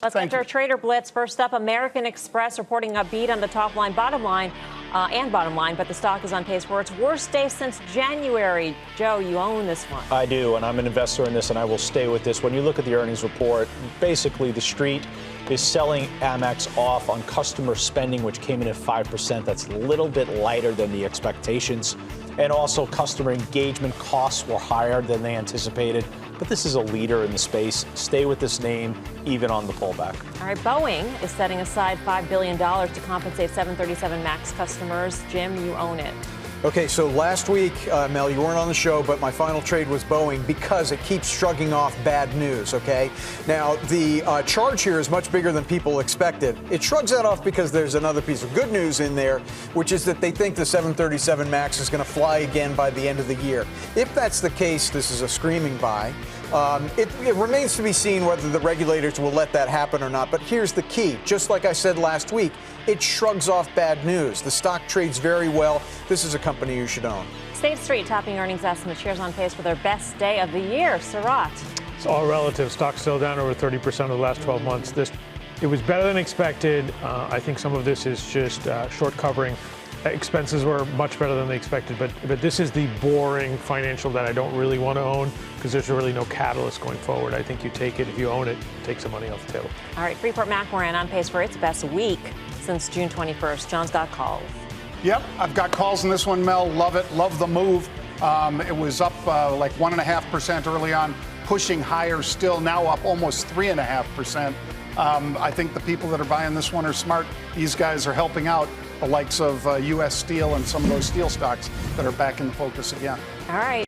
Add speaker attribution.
Speaker 1: Let's get to our Trader Blitz. First up, American Express reporting a beat on the top line, bottom line, but the stock is on pace for its worst day since January. Joe, you own this one.
Speaker 2: I do, and I'm an investor in this, and I will stay with this. When you look at the earnings report, basically the street is selling Amex off on customer spending, which came in at 5%. That's a little bit lighter than the expectations. And also customer engagement costs were higher than they anticipated. But this is a leader in the space. Stay with this name, even on the pullback.
Speaker 1: All right, Boeing is setting aside $5 billion to compensate 737 MAX customers. Jim, you own it.
Speaker 3: Okay, so last week, Mel, you weren't on the show, but my final trade was Boeing because it keeps shrugging off bad news, okay? Now, the charge here is much bigger than people expected. It shrugs that off because there's another piece of good news in there, which is that they think the 737 MAX is going to fly again by the end of the year. If that's the case, this is a screaming buy. It remains to be seen whether the regulators will let that happen or not. But here's the key. Just like I said last week, it shrugs off bad news. The stock trades very well. This is a company you should own.
Speaker 1: State Street topping earnings estimates. Shares on pace for their best day of the year. Sarat.
Speaker 4: It's all relative. Stock's still down over 30% over the last 12 months. It was better than expected. I think some of this is just short covering. Expenses were much better than they expected, but this is the boring financial that I don't really want to own because there's really no catalyst going forward. I think you take it. If you own it, take some money off the table.
Speaker 1: All right, Freeport-McMoRan on pace for its best week since June 21st. John's got calls.
Speaker 5: Yep, I've got calls in this one, Mel. Love it. Love the move. It was up like 1.5% early on, pushing higher still, now up almost 3.5%. I think the people that are buying this one are smart. These guys are helping out the likes of U.S. Steel and some of those steel stocks that are back in the focus again.
Speaker 1: All right.